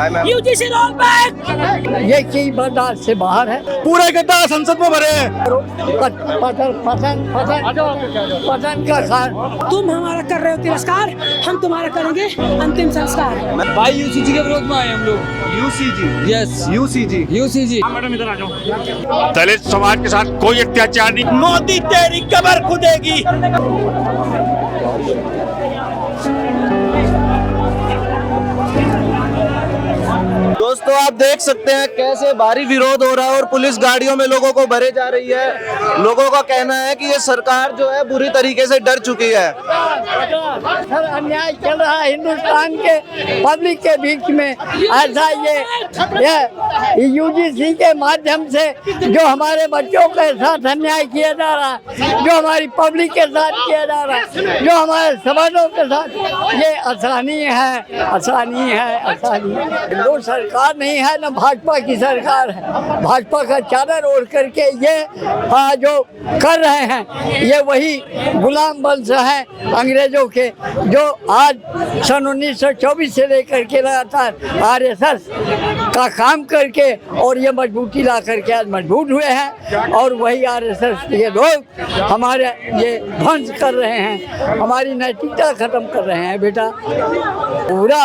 UGC roll back. ये चीज बर्दाश्त से बाहर है। पूरे गड्ढा संसद में भरे हैं। पतन का खान। तुम हमारा कर रहे हो तिरस्कार, हम तुम्हारा करेंगे अंतिम संस्कार। भाई यूसीजी के विरोध में आए हम लोग। UCG, yes UCG, UCG. Madam इधर आ जाओ। दलित समाज के साथ कोई अत्याचार नहीं। मोदी तेरी कबर खुदेगी। दोस्तों आप देख सकते हैं कैसे भारी विरोध हो रहा है और पुलिस गाड़ियों में लोगों को भरे जा रही है। लोगों का कहना है कि ये सरकार जो है बुरी तरीके से डर चुकी है। सर अन्याय चल रहा है हिंदुस्तान के पब्लिक के बीच में। ऐसा ये यूजीसी के माध्यम से जो हमारे बच्चों के साथ अन्याय किया जा रहा है, जो हमारी पब्लिक के साथ किया जा रहा है, जो हमारे समाजों के साथ, ये आसानी है, आसानी है, आसानी है। वो सरकार नहीं है ना भाजपा की सरकार है। भाजपा का चादर ओढ़ करके ये जो कर रहे हैं ये वही गुलाम वंश है अंग्रेजों के, जो आज सन 1924 से लेकर के लगातार आरएसएस का काम करके और ये मजबूती ला करके आज मजबूत हुए हैं। और वही आरएसएस के लोग हमारे ये ध्वंस कर रहे हैं, हमारी नैतिकता खत्म कर रहे हैं। बेटा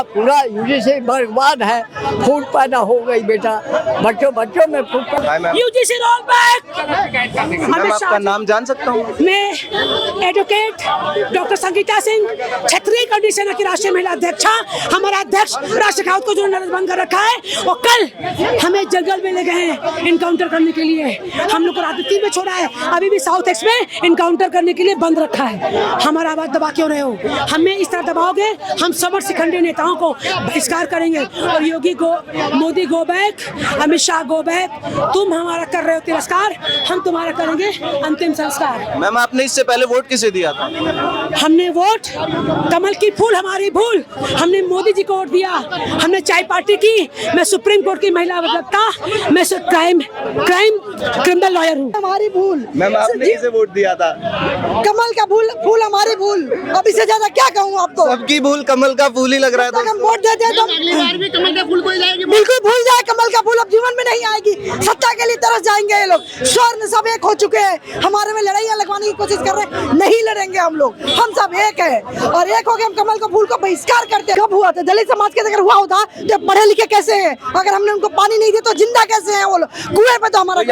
पूरा यूजीसी बर्बाद है। फूट पैदा हो गई बेटा, बच्चों में फूट। UGC roll back. मैम आपका नाम जान सकता हूँ? मैं एडवोकेट डॉक्टर संगीता सिंह, क्षेत्रीय कंडीशन की राष्ट्रीय महिला अध्यक्षा। हमारा अध्यक्ष राज शेखावत को जो बंद कर रखा है, और कल हमें जंगल में ले गए हैं इनकाउंटर करने के लिए। हम लोग को रात 3 में छोड़ा है, अभी भी साउथ एक्स में इनकाउंटर करने के लिए बंद रखा है। हमारा आवाज दबा क्यों रहे हो? हमें इस तरह दबाओगे, हम समर शिखंडी नेताओं को बहिष्कार करेंगे। और Yogi Modi go back, Amit Shah go back. तुम हमारा कर रहे हो तिरस्कार, हम तुम्हारा करेंगे अंतिम संस्कार। मैम आपने इससे पहले वोट किसे दिया था? हमने वोट कमल की फूल हमारी भूल, हमने मोदी जी को वोट दिया। हमने चाय पार्टी की, मैं सुप्रीम कोर्ट की महिला अधिवक्ता, मैं क्रिमिनल लॉयर हूँ। हमारी भूल। मैम आपने किसे वोट दिया था? कमल का फूल हमारी भूल। अब इससे ज्यादा क्या कहूँ आपको? सबकी भूल कमल का फूल ही लग रहा है। हम वोट देते हैं तो अगली बार भी कमल का फूल कोई जाएगी। बिल्कुल भूल जाए, कमल का फूल अब जीवन में नहीं आएगी। सत्ता के लिए तरस जाएंगे ये लोग। स्वर्ण सब एक हो चुके हैं, हमारे में लड़ाइयाँ लगवाने की कोशिश कर रहे हैं। नहीं लड़ेंगे हम लोग, हम सब एक है और एक हो गए। हम कमल का फूल को बहिष्कार करते हैं। कब हुआ था? दलित समाज के अगर हुआ होता तो पढ़े लिखे कैसे हैं? अगर हमने उनको पानी नहीं दिया तो जिंदा कैसे हैं वो लोग? कुएं पे तो हमारा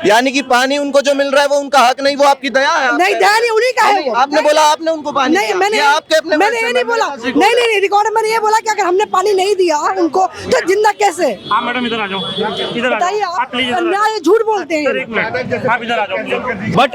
यानी कि पानी उनको जो मिल रहा है वो उनका हक नहीं, वो आपकी दया है? नहीं, दया नहीं, उन्हीं का है वो। आपने बोला आपने उनको पानी नहीं, मैंने ये नहीं बोला। नहीं, रिकॉर्ड मैंने ये बोला कि अगर हमने पानी नहीं दिया उनको तो जिंदा कैसे? हाँ मैडम इधर आ जाओ, इधर आ बताइए जाओ। आप अन्याय झूठ बोलते हैं। एक मिनट, आप इधर आ जाओ। बट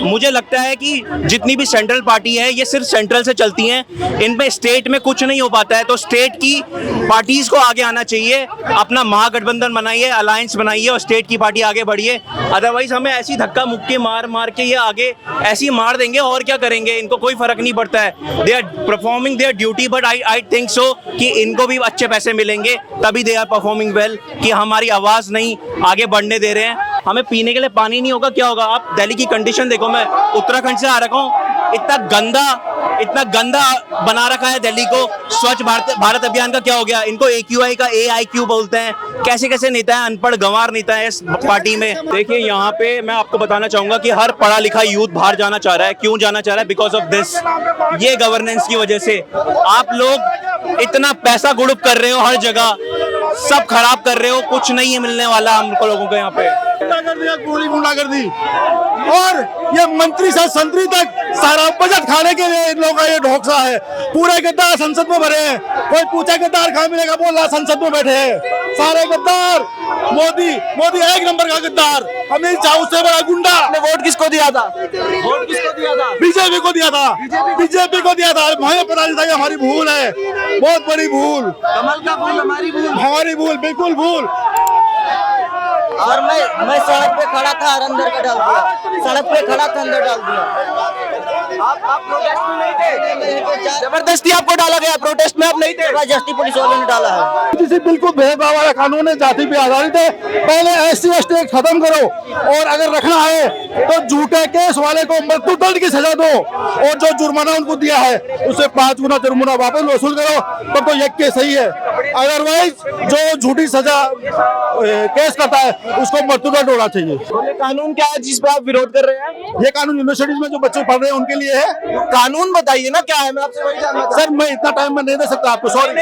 मुझे लगता है कि जितनी भी सेंट्रल पार्टी है ये सिर्फ सेंट्रल से चलती हैं, इनमें स्टेट में कुछ नहीं हो पाता है। तो स्टेट की पार्टीज को आगे आना चाहिए, अपना महागठबंधन बनाइए, अलायंस बनाइए और स्टेट की पार्टी आगे बढ़िए। अदरवाइज हमें ऐसी धक्का मुक्के मार के ये आगे ऐसी मार देंगे और क्या करेंगे, इनको कोई फर्क नहीं पड़ता है। They are performing their duty, but I think so कि इनको भी अच्छे पैसे मिलेंगे तभी दे आर परफॉर्मिंग वेल, कि हमारी आवाज नहीं आगे बढ़ने दे रहे हैं। हमें पीने के लिए पानी नहीं होगा, क्या होगा? आप दिल्ली की कंडीशन देखो, मैं उत्तराखंड से आ रखा हूँ, इतना गंदा बना रखा है दिल्ली को। स्वच्छ भारत अभियान का क्या हो गया? इनको AQI का AIQ बोलते हैं। कैसे कैसे नेता है, अनपढ़ गंवार नेता है इस पार्टी में। देखिए यहाँ पे मैं आपको बताना चाहूंगा कि हर पढ़ा लिखा यूथ बाहर जाना चाह रहा है। क्यों जाना चाह रहा है? बिकॉज ऑफ दिस, ये गवर्नेंस की वजह से। आप लोग इतना पैसा गुड़ुप कर रहे हो, हर जगह सब खराब कर रहे हो, कुछ नहीं है मिलने वाला हम लोगों को यहाँ पे। कर दिया, गोली गुंडा कर दी, और ये मंत्री से संतरी तक सारा बजट खाने के लिए इन लोगों का ये ढोकसा है। पूरे गद्दार संसद में भरे हैं। कोई पूछा गद्दार कहाँ मिलेगा, बोल रहा संसद में बैठे हैं सारे गद्दार। मोदी एक नंबर का गद्दार, अमित शाह उससे बड़ा गुंडा। आपने वोट किसको दिया था? वोट किसको दिया था? बीजेपी को दिया था, बीजेपी को दिया था। हमें पता नहीं था कि हमारी भूल है, बहुत बड़ी भूल। कमल का फूल हमारी भूल, बिल्कुल भूल। और मैं सड़क पे खड़ा था और अंदर का डाल दिया, सड़क पे खड़ा था अंदर डाल दिया। आप प्रोटेस्ट में नहीं थे? जबरदस्ती आपको डाला गया, प्रोटेस्ट में आप नहीं थे? जबरदस्ती पुलिस वालों ने डाला है। किसी बिल्कुल भेदभाव वाला कानून है, जाति पे आधारित है। पहले SC/ST एक्ट खत्म करो, और अगर रखना है तो झूठे केस वाले को मृत्यु दंड की सजा दो, और जो जुर्माना उनको दिया है उससे 5 गुना जुर्माना वापस वसूल करो, तब तो ये केस सही है। अदरवाइज जो झूठी सजा केस करता है उसको मृत्युदंड होना चाहिए। ये कानून क्या है जिस पर आप विरोध कर रहे हैं? ये कानून यूनिवर्सिटीज में जो बच्चे पढ़ रहे हैं उनके लिए है। कानून बताइए ना क्या है, मैं आपसे वही जानना चाहता सर मैं इतना टाइम में नहीं दे सकता आपको, सॉरी।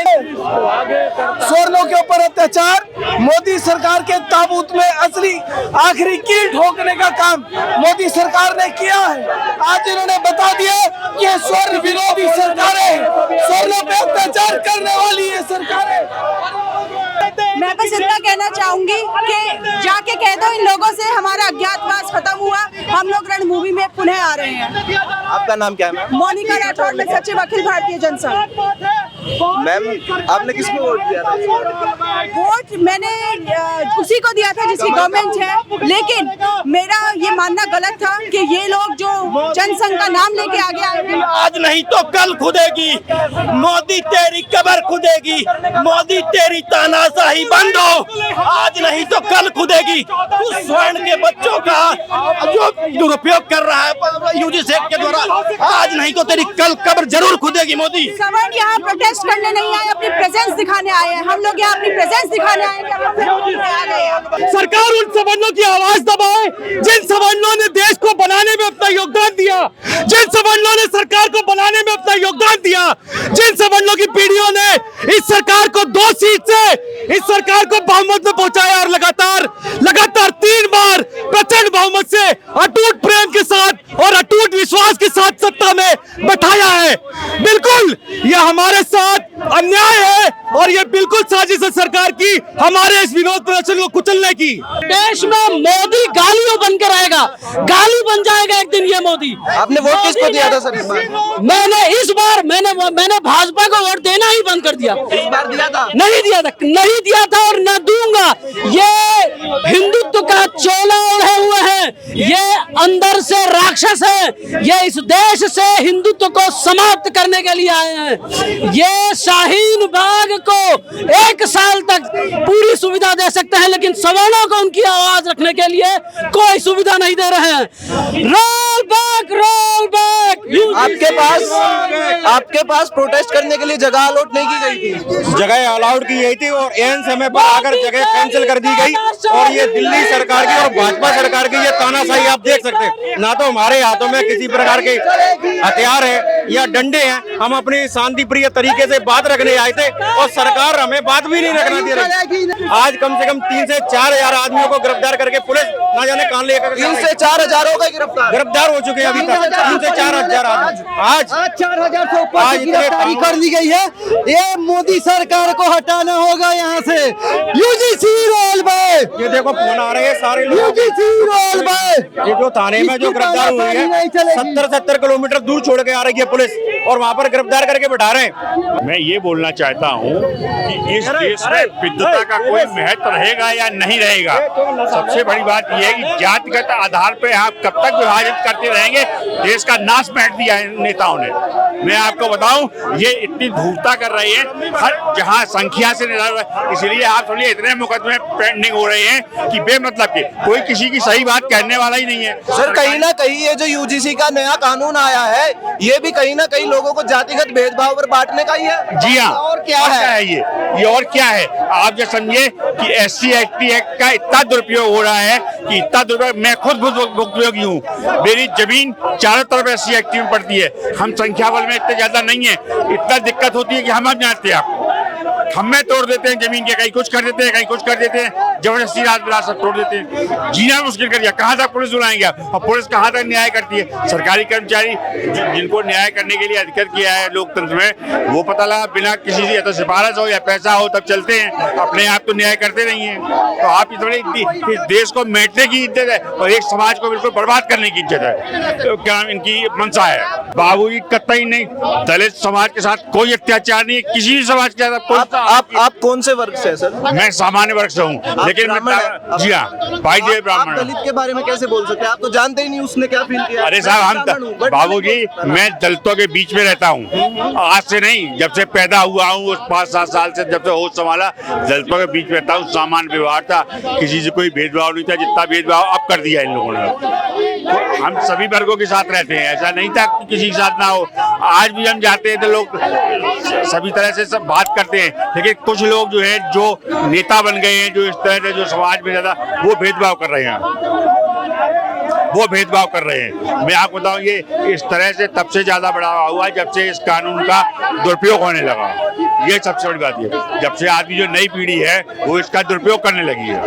सोरनों के ऊपर अत्याचार, मोदी सरकार के ताबूत में असली आखिरी कील ठोकने का काम मोदी सरकार ने किया है। आज इन्होंने बता दिया कि ये स्वर्ण विरोधी सरकारें, सोरनों पे अत्याचार करने वाली ये सरकारें। मैं बस इतना कहना चाहूंगी कि जाके कह दो इन लोगों से हमारा अज्ञातवास खत्म हुआ, हम लोग रणभूमि में पुनः आ रहे हैं। आपका नाम क्या है मैम? मोनिका राठौर, मैं सचिव अखिल भारतीय जनसंघ। मैम आपने किसको वोट दिया था? वोट मैंने उसी को दिया था जिसकी गवर्नमेंट है, लेकिन मेरा ये मानना गलत था कि ये लोग जो जनसंघ का नाम लेके आगे आए थे। आज नहीं तो कल खुदेगी, मोदी तेरी कब्र खुदेगी, मोदी तेरी तानाशाही बंद हो, आज नहीं तो कल खुदेगी। उस स्वर्ण के बच्चों का जो दुरुपयोग कर रहा है यूजीसी के द्वारा, आज नहीं तो तेरी कल कब्र जरूर खुदेगी मोदी। सवर्ण यहाँ प्रोटेस्ट करने नहीं आए, अपनी प्रेजेंस दिखाने आए हैं। हम लोग यहाँ अपनी प्रेजेंस दिखाने आए हैं कि हम आ गए हैं। सरकार उन सवर्णों की आवाज दबाए जिन सवर्णों ने देश को बनाने में अपना योगदान दिया, जिन सवर्णों ने सरकार को बनाने में अपना योगदान दिया, जिन सवर्णों की पीढ़ियों ने इस सरकार को 2 सीट से इस सरकार को बहुमत में पहुंचाया और लगातार 3 बार प्रचंड बहुमत से अटूट प्रेम के साथ और अटूट विश्वास के साथ सत्ता में बैठाया है। बिल्कुल ये हमारे साथ अन्याय है और ये बिल्कुल साजिश है सरकार की हमारे इस विरोध प्रदर्शन को कुचलने की। देश में मोदी गालियों बनकर आएगा, गाली बन जाएगा एक दिन ये मोदी। आपने वोट किसको दिया था सर इस बार? मैंने भाजपा को वोट देना ही बंद कर दिया। इस बार दिया था? नहीं दिया था और न दूंगा। ये हिंदुत्व का चोला ओढ़े हुए हैं, ये अंदर से राक्षस है, ये इस देश से हिंदुत्व को समाप्त करने के लिए आए हैं। ये शाहीन बाग को 1 साल तक पूरी सुविधा दे सकते हैं, लेकिन सवर्णों को उनकी आवाज रखने के लिए कोई सुविधा नहीं दे रहे हैं। Roll back, roll back. आपके पास प्रोटेस्ट करने के लिए जगह अलॉट नहीं की गई थी? जगह अलाउड की गई थी और एन समय पर आकर जगह कैंसिल कर दी गई। और ये दिल्ली सरकार की और भाजपा सरकार की ये तानाशाही आप देख सकते हैं। ना तो हमारे हाथों में किसी प्रकार के हथियार है या डंडे हैं, हम अपनी शांति प्रिय तरीके से बात रखने आए थे और सरकार हमें बात भी नहीं रखना दे रही। आज कम से कम 3 से 4 हजार आदमियों को गिरफ्तार करके पुलिस ना जाने कहां लेकर 3 से 4 हजार हो गए गिरफ्तार हो चुके हैं अभी तक। 3 से 4 हजार आदमी आज 4000 से ऊपर की गिरफ्तारी कर ली गई है। ये मोदी सरकार को हटाना होगा यहाँ से। UGC roll back. ये देखो फोन आ रहे हैं सारे लोग। UGC roll back. ये जो थाने में जो गिरफ्तार हुई है 70 किलोमीटर दूर छोड़ के आ रही है पुलिस और वहाँ पर गिरफ्तार करके बैठा रहे हैं। मैं ये बोलना चाहता हूँ कि इस देश में विद्वता का कोई महत्व रहेगा या नहीं रहेगा। सबसे बड़ी बात यह है कि जातिगत आधार पे आप कब तक विभाजित करते रहेंगे। देश का नाश बैठ दिया है नेताओं ने। मैं आपको बताऊं ये इतनी धूर्तता कर रही है हर जहां संख्या से, इसलिए आप सुनिए इतने मुकदमे पेंडिंग हो रहे हैं कि बेमतलब के कोई किसी की सही बात कहने वाला ही नहीं है। सर कहीं ना कहीं ये जो यूजीसी का नया कानून आया है ये भी कहीं ना कहीं लोगों को जातिगत भेदभाव पर बांटने का ही है। जी हाँ, और क्या है ये और क्या है? आप जो समझिए कि SC ST एक्ट का इतना दुरुपयोग हो रहा है कि इतना दुरुपयोग, मैं खुद भुक्तभोगी हूँ। मेरी जमीन चारों तरफ SC ST में पड़ती है। हम संख्या बल में इतने ज्यादा नहीं है, इतना दिक्कत होती है कि हम अब जानते हैं आप खम्भे तोड़ देते हैं जमीन के, कहीं कुछ कर देते हैं, कहीं कुछ कर देते हैं, जबरदस्ती रात सब तोड़ देते हैं। जीना मुश्किल कर दिया। कहाँ तक पुलिस बुलाएंगे आप? और पुलिस कहाँ तक न्याय करती है? सरकारी कर्मचारी जिनको न्याय करने के लिए अधिकार किया है लोकतंत्र में, वो पता लगा बिना किसी से या तो सिफारिश हो या पैसा हो तब चलते हैं, अपने आप तो न्याय करते नहीं है। तो आप इस देश को मेटने की इज्जत है और एक समाज को बिल्कुल बर्बाद करने की इज्जत है। तो क्या इनकी मंशा है? बाबूजी कतई नहीं, दलित समाज के साथ कोई अत्याचार नहीं है, किसी भी समाज के साथ कोई। आप कौन से वर्ग से हैं सर? मैं सामान्य वर्ग से हूँ, लेकिन जी हाँ भाई जी ब्राह्मण। दलित के बारे में कैसे बोल सकते हैं? आप तो जानते ही नहीं उसने क्या फील किया। अरे साहब हम बाबूजी मैं दलितों के बीच में रहता हूँ, आज से नहीं, जब से पैदा हुआ हूँ 5-7 साल से, जब से होश संभाला दलितों के बीच में रहता हूँ। सामान्य व्यवहार था, किसी से कोई भेदभाव नहीं था। जितना भेदभाव अब कर दिया इन लोगों ने। हम सभी वर्गों के साथ रहते हैं, ऐसा नहीं था कि किसी के साथ ना हो। आज भी हम जाते हैं तो लोग सभी तरह से सब बात करते हैं, लेकिन कुछ लोग जो है जो नेता बन गए हैं, जो इस तरह से जो समाज में ज्यादा वो भेदभाव कर रहे हैं, मैं आपको बताऊं ये इस तरह से तब से ज्यादा बढ़ावा हुआ जब से इस कानून का दुरुपयोग होने लगा। ये सबसे बड़ी बात है, जब से आज की जो नई पीढ़ी है वो इसका दुरुपयोग करने लगी है,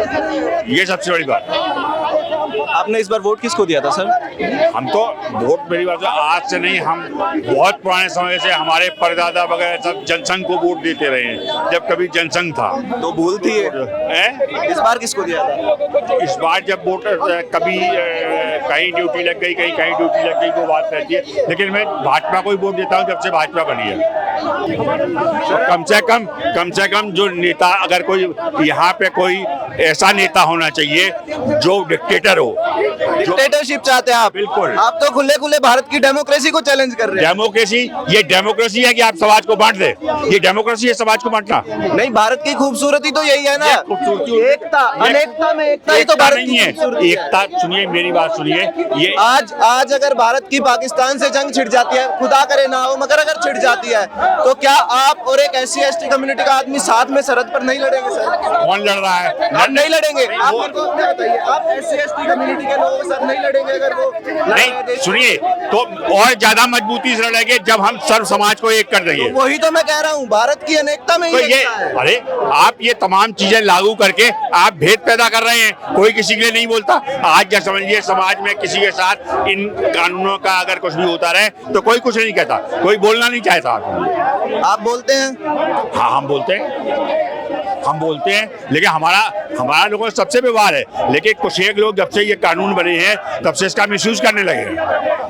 ये सबसे बड़ी बात है। आपने इस बार वोट किसको दिया था सर? हम तो वोट, मेरी बात है, आज से नहीं, हम बहुत पुराने समय से हमारे परदादा वगैरह सब जनसंघ को वोट देते रहे हैं, जब कभी जनसंघ था। तो भूल थी इस बार किसको दिया था? इस बार जब वोट कभी कहीं ड्यूटी लग गई, कहीं ड्यूटी लग गई, वो बात रहती है, लेकिन मैं भाजपा को ही वोट देता हूँ जब से भाजपा बनी है। कम से कम जो नेता, अगर कोई यहाँ पे कोई ऐसा नेता होना चाहिए जो डिक्टेटर हो। डिक्टेटरशिप चाहते हैं आप? बिल्कुल। आप तो खुले खुले भारत की डेमोक्रेसी को चैलेंज कर रहे हैं। डेमोक्रेसी, ये डेमोक्रेसी है कि आप समाज को बांट दे? ये डेमोक्रेसी है समाज को बांटना? नहीं, भारत की खूबसूरती तो यही है ना, एकता, अनेकता में एकता ही तो भारत नहीं है। एकता, सुनिए मेरी बात सुनिए, ये आज अगर भारत की पाकिस्तान से जंग छिड़ जाती है, खुदा करे ना हो, मगर अगर छिड़ जाती है तो क्या आप और एक SC ST कम्युनिटी का आदमी साथ में सरहद पर नहीं लड़ेंगे सर? कौन लड़ रहा है? आप नहीं लड़ेंगे? आप मेरे को बताइए, आप SC ST कम्युनिटी के लोगों के साथ नहीं लड़ेंगे अगर वो नहीं? सुनिए, तो और ज्यादा मजबूती से लड़ेंगे जब हम सर्व समाज को एक कर देंगे। वही तो मैं कह रहा हूँ, भारत की अनेकता में तो ये, अरे आप ये तमाम चीजें लागू करके आप भेद पैदा कर रहे हैं, कोई किसी के लिए नहीं बोलता। आज क्या समझिए, समाज में किसी के साथ इन कानूनों का अगर कुछ भी होता रहे तो कोई कुछ नहीं कहता, कोई बोलना नहीं चाहता। आप बोलते हैं? हाँ, हम बोलते हैं, लेकिन हमारा लोगों से सबसे व्यवहार है, लेकिन कुछ एक लोग जब से ये कानून बने हैं तब से इसका मिसयूज करने लगे हैं।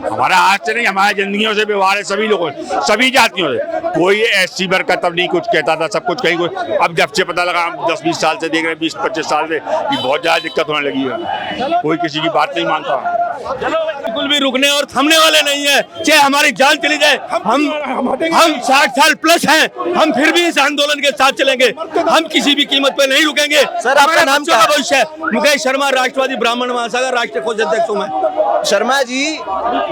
हमारा आज से नहीं, हमारी जिंदगियों से व्यवहार है सभी लोगों, सभी जातियों से। कोई SC वर्ग का तब नहीं कुछ कहता था, सब कुछ कहीं कुछ। अब जब से पता लगा, हम 10-20 साल से देख रहे हैं, 20-25 साल से, कि बहुत ज्यादा दिक्कत होने लगी है, कोई किसी की बात नहीं मानता। बिल्कुल भी रुकने और थमने वाले नहीं है, चाहे हमारी जान चली जाए। हम 60 साल प्लस हैं, हम फिर भी इस आंदोलन के साथ चलेंगे, हम किसी भी कीमत पे नहीं रुकेंगे। सर, आपका नाम क्या है? भविष्य है। मुकेश शर्मा, राष्ट्रवादी ब्राह्मण महासागर राष्ट्रीय कोष अध्यक्ष हूं मैं। शर्मा जी,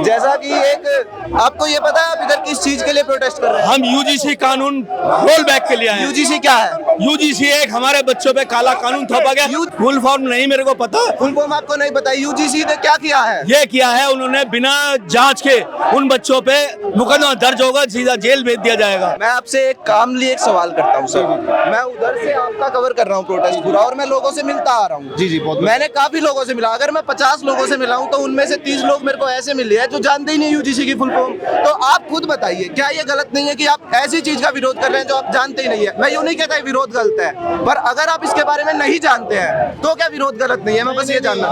जैसा कि एक आपको ये पता है आप इधर किस चीज के लिए प्रोटेस्ट कर रहे हैं? हम UGC कानून रोल बैक के लिए आए हैं। UGC क्या है? UGC एक हमारे बच्चों पे काला कानून थोपा गया। फुल फॉर्म नहीं मेरे को पता। फुल फॉर्म आपको नहीं पता? UGC ने क्या किया है? ये किया है, उन्होंने बिना जांच के उन बच्चों पे मुकदमा दर्ज होगा, सीधा जेल भेज दिया जाएगा। मैं आपसे एक काम लिए एक सवाल करता हूँ सर। मैं उधर से आपका कवर कर रहा हूँ प्रोटेस्ट पूरा, और मैं लोगों से मिलता आ रहा हूँ। जी बहुत। मैंने काफी लोगों से मिला, अगर मैं 50 लोगों से मिला हूँ तो उनमें से 30 लोग मेरे को ऐसे मिले हैं जो जानते ही नहीं UGC की फुल फॉर्म। तो आप खुद बताइए, क्या ये गलत नहीं है कि आप ऐसी चीज का विरोध कर रहे हैं जो आप जानते ही नहीं है? मैं यूँ नहीं कहता विरोध गलत है, पर अगर आप इसके बारे में नहीं जानते हैं तो क्या विरोध गलत नहीं है? मैं बस ये जानना।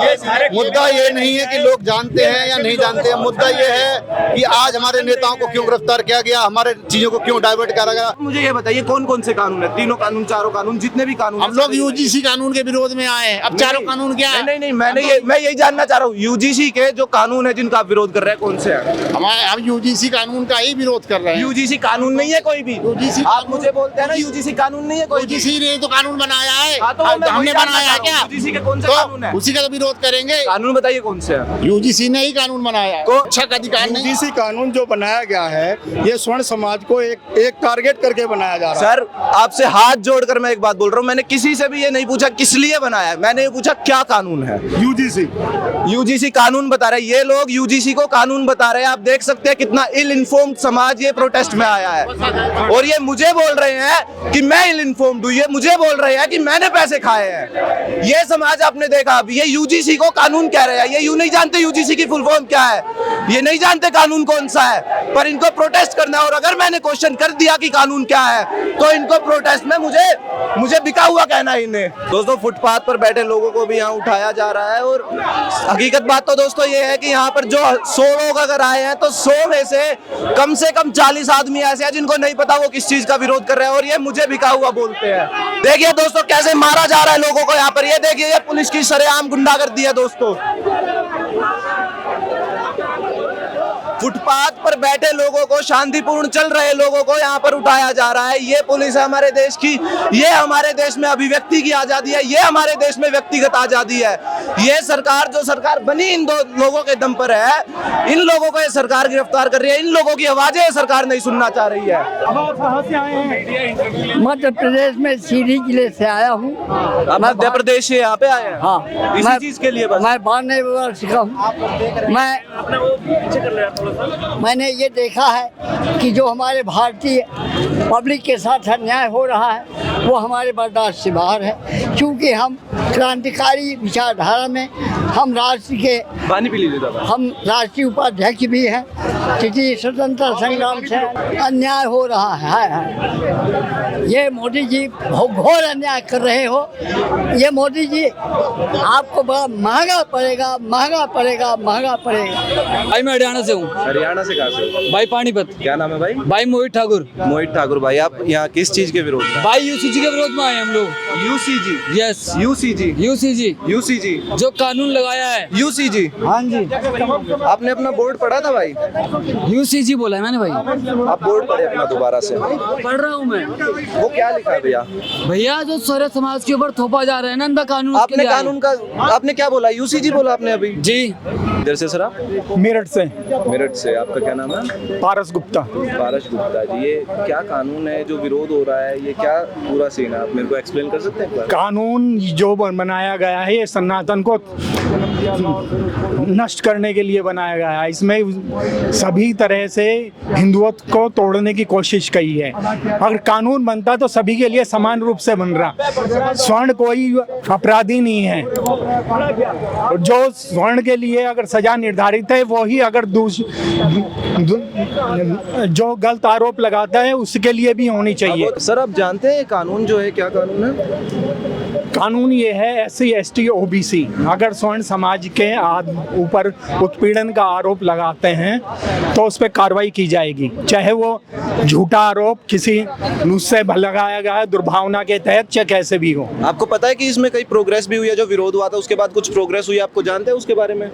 मुद्दा ये नहीं है कि लोग जानते हैं या नहीं जानते हैं, मुद्दा ये है कि आज हमारे नेताओं को क्यों गिरफ्तार किया गया, हमारे चीजों को क्यों डाइवर्ट करा गया। मुझे ये बताइए, कौन कौन से कानून है? तीनों कानून, चारों कानून, जितने भी कानून? हम लोग UGC कानून के विरोध में आए हैं। अब चारों कानून क्या है? नहीं, मैं यही जानना चाह रहा हूँ, UGC के जो कानून है जिनका आप विरोध कर रहे हैं कौन से हैं? हम UGC कानून का ही विरोध कर रहे हैं। UGC कानून नहीं है कोई भी? UGC आप मुझे बोलते हैं ना UGC कानून नहीं है कोई भी? UGC ने तो कानून बनाया है। तो हमने बनाया है क्या? UGC के कौन से कानून है? उसी का तो विरोध करेंगे। कानून बताइए कौन से है? UGC ने ही कानून बनाया है। शिक्षा का अधिकार नहीं। UGC कानून जो बनाया गया है, ये स्वर्ण समाज को एक टारगेट करके बनाया जा रहा है। सर, आपसे हाथ जोड़कर मैं एक बात बोल रहा हूँ, मैंने किसी से भी ये नहीं पूछा किस लिए बनाया है, मैंने ये पूछा क्या कानून है। UGC कानून बता रहे हैं, ये लोग UGC को कानून बता रहे हैं। आप देख सकते हैं कितना इल इन्फॉर्म्ड समाज ये प्रोटेस्ट में आया है, और ये मुझे बोल रहे हैं कि मैं इल इन्फॉर्म्ड हूँ, ये मुझे बोल रहे हैं कि मैंने पैसे खाए हैं। ये समाज आपने देखा, अब ये UGC को कानून कह रहे हैं, ये यूं नहीं जानते UGC की फुल फॉर्म क्या है, ये नहीं जानते कानून कौन सा है, पर इनको प्रोटेस्ट करना है। और अगर मैंने क्वेश्चन कर दिया कि कानून क्या है तो इनको प्रोटेस्ट में मुझे बिका हुआ कहना है इन्हें। दोस्तों, फुटपाथ पर बैठे लोगों को भी यहाँ उठाया जा रहा है, और हकीकत बात तो दोस्तों ये है कि यहाँ पर जो 100 लोग अगर आए हैं तो 100 में से कम 40 आदमी ऐसे हैं जिनको नहीं पता वो किस चीज का विरोध कर रहे हैं, और ये मुझे बिका हुआ बोलते हैं। देखिए दोस्तों कैसे मारा जा रहा है लोगों को यहाँ पर, ये देखिए ये पुलिस की सरेआम गुंडागर्दी है दोस्तों। फुटपाथ पर बैठे लोगों को, शांतिपूर्ण चल रहे लोगों को यहाँ पर उठाया जा रहा है। ये पुलिस है हमारे देश की, ये हमारे देश में अभिव्यक्ति की आजादी है, ये हमारे देश में व्यक्तिगत आजादी है। ये सरकार जो सरकार बनी इन दो लोगों के दम पर है, इन लोगों को ये सरकार गिरफ्तार कर रही है, इन लोगों की आवाजें सरकार नहीं सुनना चाह रही है। मध्य प्रदेश में सीधी जिले से आया हूँ। मध्य प्रदेश से यहाँ पे आए हैं? हाँ, इसी चीज के लिए बस? मैं 92 वर्ष का हूँ। मैंने ये देखा है कि जो हमारे भारतीय पब्लिक के साथ अन्याय हो रहा है वो हमारे बर्दाश्त से बाहर है, क्योंकि हम क्रांतिकारी विचारधारा में हम राष्ट्र के हम राष्ट्रीय उपाध्यक्ष भी हैं। क्योंकि स्वतंत्रता संग्राम से अन्याय हो रहा है। ये मोदी जी घोर अन्याय कर रहे हो। ये मोदी जी आपको बड़ा महंगा पड़ेगा, महंगा पड़ेगा, महंगा पड़ेगा। भाई मैं हरियाणा से हूँ। हरियाणा से कहाँ से? भाई पानीपत। क्या नाम है भाई? भाई मोहित ठाकुर। मोहित ठाकुर भाई, आप यहाँ किस चीज के विरोध में? भाई यूसीजी के विरोध में आए हम लोग। UCG? Yes, UCG. UCG UCG जो कानून लगाया है। यूसीजी? हाँ जी। आपने अपना बोर्ड पढ़ा था भाई? यूसीजी बोला है मैंने भाई। आप बोर्ड पढ़े अपना दोबारा से? पढ़ रहा हूँ मैं। वो क्या लिखा है भैया? भैया जो सारे समाज के ऊपर थोपा जा रहा है ना इनका कानून। आपने कानून का आपने क्या बोला? यूसीजी बोला आपने अभी? जी। इधर से सर आप? मेरठ से। मेरठ से। आपका क्या नाम है? पारस गुप्ता। पारस गुप्ता जी, ये क्या कानून है जो विरोध हो रहा है? ये क्या पूरा सीन है, आप मेरे को एक्सप्लेन कर सकते हैं? कानून जो बनाया गया है ये सनातन को नष्ट करने के लिए बनाया गया है। इसमें सभी तरह से हिंदुत्व को तोड़ने की कोशिश की है। अगर कानून बनता तो सभी के लिए समान रूप से बन रहा। स्वर्ण कोई अपराधी नहीं है। जो स्वर्ण के लिए अगर सजा निर्धारित है वो ही अगर जो गलत आरोप लगाता है उसके लिए भी होनी चाहिए। सर आप जानते हैं कानून जो है, क्या कानून है? कानून ये है SC ST OBC अगर स्वर्ण समाज के ऊपर उत्पीड़न का आरोप लगाते हैं तो उस पर कार्रवाई की जाएगी, चाहे वो झूठा आरोप किसी मुझसे लगाया गया है दुर्भावना के तहत, चाहे कैसे भी हो। आपको पता है कि इसमें कई प्रोग्रेस भी हुई है? जो विरोध हुआ था उसके बाद कुछ प्रोग्रेस हुई, आपको जानते हैं उसके बारे में?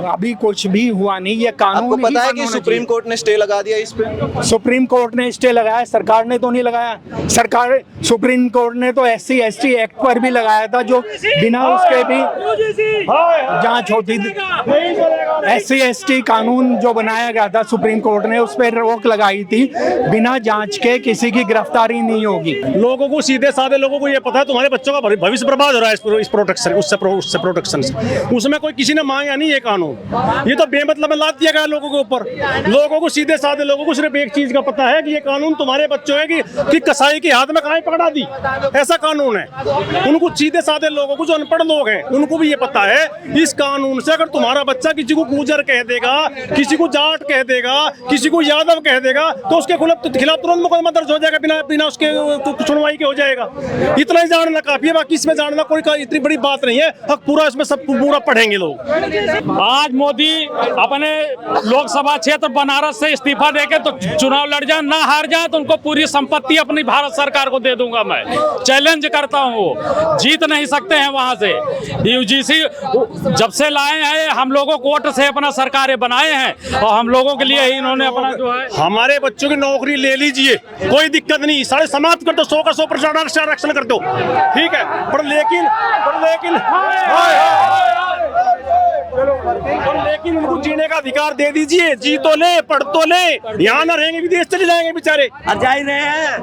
अभी कुछ भी हुआ नहीं। ये कानून आपको पता है कि सुप्रीम कोर्ट ने स्टे लगा दिया इस पे? सुप्रीम कोर्ट ने स्टे लगाया, सरकार ने तो नहीं लगाया। सरकार सुप्रीम कोर्ट ने तो SC ST एक्ट पर भी लगाया था, जो बिना उसके भी जांच होती थी। SC ST कानून जो बनाया गया था सुप्रीम कोर्ट ने उस पर रोक लगाई थी, बिना जांच के किसी की गिरफ्तारी नहीं होगी। लोगों को, सीधे साधे लोगों को ये पता है तुम्हारे बच्चों का भविष्य बर्बाद हो रहा है इस प्रोटेक्शन उससे प्रोटेक्शन से। उसमें कोई किसी ने मांगा नहीं ये कानून, ये तो बेमतलब में लाद दिया गया लोगों के ऊपर। लोगों को, सीधे साधे लोगों को सिर्फ एक चीज का पता है कि ये कानून तुम्हारे बच्चों है कि कसाई के हाथ में कहां पकड़ा दी, ऐसा कानून है। उनको, सीधे साधे लोगों को, जो अनपढ़ लोग हैं उनको भी ये पता है इस कानून से अगर तुम्हारा बच्चा किसी को गुर्जर कह देगा, किसी को जाट कह देगा, किसी को यादव कह देगा तो उसके खिलाफ तुरंत मुकदमा दर्ज हो जाएगा, बिना उसके सुनवाई के हो जाएगा। इतना ही जानना काफी है, बाकी इसमें जानना कोई इतनी बड़ी बात नहीं है। पूरा इसमें सब पूरा पढ़ेंगे लोग। आज मोदी अपने लोकसभा क्षेत्र बनारस से इस्तीफा देके तो चुनाव लड़ जाए, ना हार जाए तो उनको पूरी संपत्ति अपनी भारत सरकार को दे दूंगा। मैं चैलेंज करता हूँ, जीत नहीं सकते हैं वहां से। यूजीसी जब से लाए हैं हम लोगों को वोट से अपना सरकारें बनाए हैं और हम लोगों के लिए ही इन्होंने अपना जो है। हमारे बच्चों की नौकरी ले लीजिए, कोई दिक्कत नहीं, सारे समाप्त कर दो, 100 का 100% आरक्षण कर दो, ठीक है। पर लेकिन उनको जीने का अधिकार दे दीजिए। जी तो ले, पढ़ तो ले, यहाँ न रहेंगे, विदेश चले जाएंगे बेचारे। जा ही रहे हैं,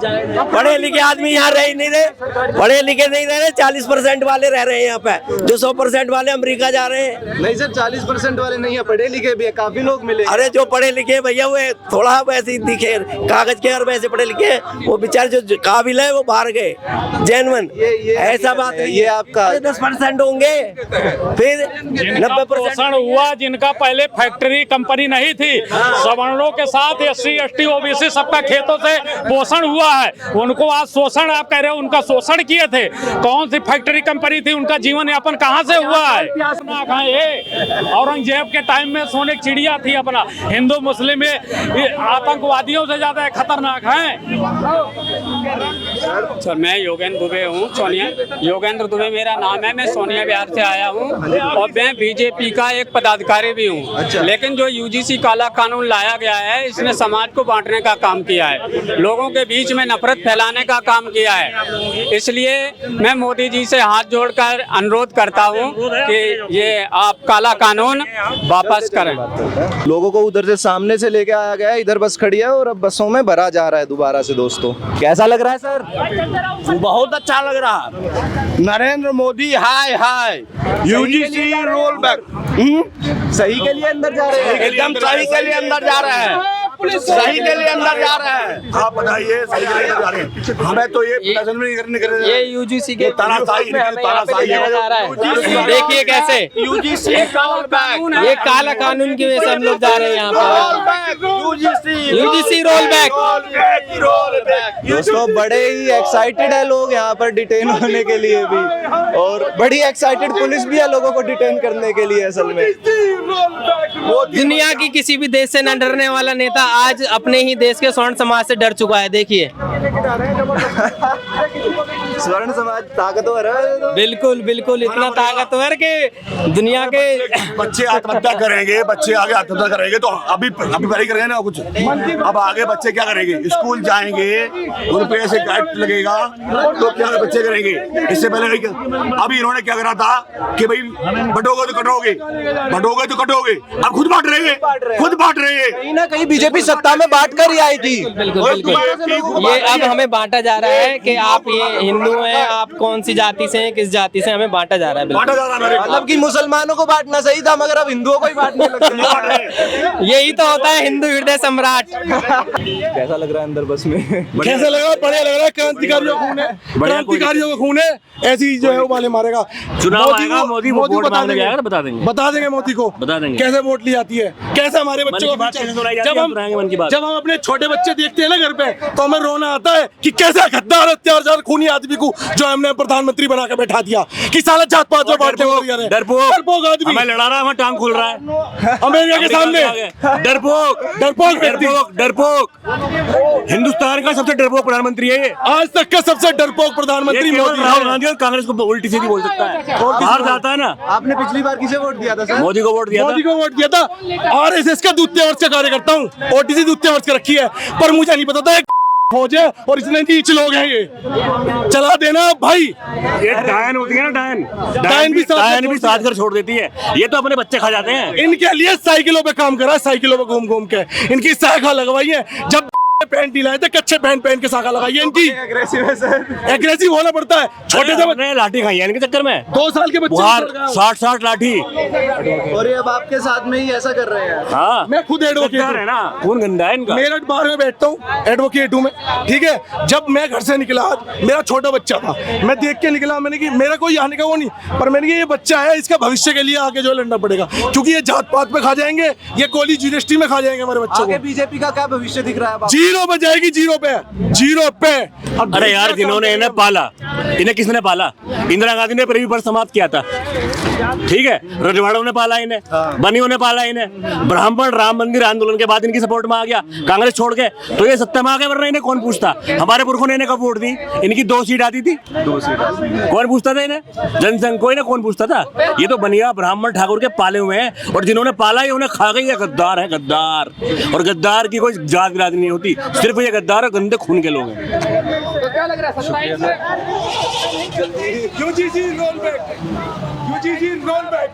पढ़े लिखे आदमी यहाँ रह ही नहीं रहे, पढ़े लिखे नहीं रह रहे। 40% वाले रह रहे हैं यहाँ पे, जो 100% वाले अमेरिका जा रहे हैं। नहीं सर, 40% वाले नहीं है, पढ़े लिखे भी है, काफी लोग मिले। अरे जो पढ़े लिखे भैया वो थोड़ा वैसे दिखे कागज के और वैसे पढ़े लिखे, वो बेचारे जो काबिल है वो बाहर गए, जेन्युइन। ऐसा बात है। ये आपका 10% होंगे, फिर 90% पोषण हुआ जिनका पहले फैक्ट्री कंपनी नहीं थी। सवर्णों के साथ SC ST OBC सबका खेतों से पोषण हुआ है। उनको आज शोषण, आप कह रहे हो उनका शोषण किए थे, कौन सी फैक्ट्री कंपनी थी? उनका जीवन यापन कहाँ से हुआ है? औरंगजेब के टाइम में सोने की चिड़िया थी अपना। हिंदू मुस्लिम में आतंकवादियों से ज्यादा खतरनाक है। सर मैं योगेंद्र दुबे हूँ, योगेंद्र दुबे मेरा नाम है। मैं सोनिया बिहार से आया हूँ और मैं बीजेपी का एक पदाधिकारी भी हूँ। लेकिन जो यूजीसी काला कानून लाया गया है, इसने समाज को बांटने का काम किया है, लोगों के बीच में नफरत फैलाने का काम किया है। इसलिए मैं मोदी जी से हाथ जोड़कर अनुरोध करता हूँ कि ये आप काला कानून वापस करें। लोगों को उधर से सामने से लेके आया गया है, इधर बस खड़ी है और अब बसों में भरा जा रहा है दोबारा से। दोस्तों कैसा लग रहा है सर? बहुत अच्छा लग रहा है। नरेंद्र मोदी हाय हाय, यूजीसी रोल बैक। सही के लिए अंदर जा रहे हैं, एकदम सही के लिए अंदर जा रहे हैं, सही के लिए अंदर जा रहे हैं। आप बताइए सही के लिए अंदर जा रहे हैं? हमें तो ये पसंद नहीं करने ये यूजीसी के तानाशाही जा रहा है। देखिए कैसे यूजीसी रोल बैक, ये काला कानून की वजह से हम लोग जा रहे हैं यहाँ पे। UGC roll back. दोस्तों बड़े ही एक्साइटेड है लोग यहाँ पर डिटेन होने के लिए भी, और बड़ी एक्साइटेड पुलिस भी है लोगों को डिटेन करने के लिए। असल में दुनिया की किसी भी देश से न डरने वाला नेता आज अपने ही देश के स्वर्ण समाज से डर चुका है। देखिए स्वर्ण समाज ताकतवर है। बिल्कुल बिल्कुल, इतना ताकतवर कि दुनिया के बच्चे आत्महत्या करेंगे, बच्चे आगे आत्महत्या करेंगे तो अभी पढ़ाई करेंगे ना कुछ। अब आगे बच्चे क्या करेंगे? स्कूल जाएंगे, उन पे ऐसे गाइड लगेगा तो क्या बच्चे करेंगे? इससे पहले अभी इन्होंने क्या करा था कि भाई बटोगे तो कटोगे, बटोगे तो कटोगे। अब खुद बांट रहे हैं, खुद बांट रहे हैं। कहीं ना कहीं बीजेपी सत्ता में बांट कर ही आई थी। ये अब हमें बांटा जा रहा है कि आप ये हिंदू हैं, आप कौन सी जाति से हैं, किस जाति से, हमें बांटा जा रहा है। मतलब कि मुसलमानों को बांटना सही था, मगर अब हिंदुओं को ही बांटने लग गए। यही तो होता है हिंदू हृदय सम्राट। कैसा लग रहा है अंदर बस में? कैसा लग रहा है? बढ़िया लग रहा है। क्रांतिकारियों का खून है, क्रांतिकारियों का खून है। ऐसी जो है वो वाले मारेगा। चुनाव आएगा, मोदी को वोट बता मांगने देंगे, जाएगा, बता देंगे, बता देंगे मोदी को, बता देंगे कैसे वोट ली जाती है, कैसे हमारे बच्चों को जब हम अपने छोटे बच्चे देखते हैं ना घर पे, तो हमें रोना आता है कि कैसे गद्दार अत्याचार खूनी आदमी को जो हमने प्रधानमंत्री बना के बैठा दिया कि साला जात पात में बांटने वाले यार है। डरपोक आदमी हमें लड़ा रहा है, हमें टांग खुल रहा है अमेरिका के सामने। डरपोक डरपोक डरपोक डरपोक हिंदुस्तान का सबसे डरपोक प्रधानमंत्री है ये, आज तक का सबसे डरपोक प्रधानमंत्री मोदी। राहुल गांधी और कांग्रेस को उल्टी सीधी बोल सकता है, बाहर जाता है ना। आपने पिछली बार किसे वोट दिया था सर? मोदी को वोट दिया था। मोदी को वोट दिया था। आरएसएस का दूसरे वर्ष का कार्यकर्ता हूँ, ओटीसी दूसरे वर्ष का रखी है, पर मुझे नहीं पता था फौज है और इतने नीच लोग हैं। ये चला देना भाई। ये डायन होती है ना, डायन भी साथ कर छोड़ देती है। ये तो अपने बच्चे खा जाते हैं। इनके लिए साइकिलों पे काम करा, साइकिलों पे घूम घूम के इनकी शाखा लगवाई है। जब पैंट ढीला है तो कच्चे पैंट पहन के शाखा लगाई है इनकी। एग्रेसिव है सर, एग्रेसिव होना पड़ता है। छोटे से बच्चे लाठी खाई है इनके चक्कर में। 2 साल के बच्चे 60 लाठी, और ये अब आपके साथ में ही ऐसा कर रहे हैं। हाँ, मैं खुद एडवोकेट है ना, खून गंदा है इनका। मेरठ बार में बैठता हूँ, एडवोकेट हूँ मैं, ठीक है। जब मैं घर से निकला, आज मेरा छोटा बच्चा था, मैं देख के निकला, मैंने कि मेरा कोई आने का वो नहीं, पर मैंने कि ये बच्चा है, इसका भविष्य के लिए आगे जो लड़ना पड़ेगा, क्योंकि ये जात पात पे खा जाएंगे, ये कॉलेज जीएसटी में खा जाएंगे हमारे बच्चों को। बीजेपी का क्या भविष्य दिख रहा है? जीरो पे जाएगी, जीरो पे। अरे यार, जिन्होंने इन्हें पाला, इन्हें किसने पाला? इंदिरा गांधी ने पृथ्वी पर समाप्त किया था, ठीक है। रजवाड़ों ने पाला इन्हें, बनियों ने पाला इन्हें। ब्राह्मण राम मंदिर आंदोलन के बाद इनकी सपोर्ट में आ गया, कांग्रेस छोड़ के, तो ये सत्ता में आ गए, वरना इन्हें कौन पूछता? हमारे पुरखों ने इन्हें कब वोट दी? इनकी 2 सीट आती थी, 2 सीट कौन पूछता था इन्हें? जनसंघ को इन्हें कौन पूछता था? ये तो बनिया ब्राह्मण ठाकुर के पाले हुए हैं, और जिन्होंने पाला ये उन्हें खा गई है। गद्दार है, गद्दार। और गद्दार की कोई जात बिरादरी नहीं होती, सिर्फ ये गद्दार और गंदे खून के लोग हैं। तो क्या लग रहा है 27 UGC roll back, UGC roll back.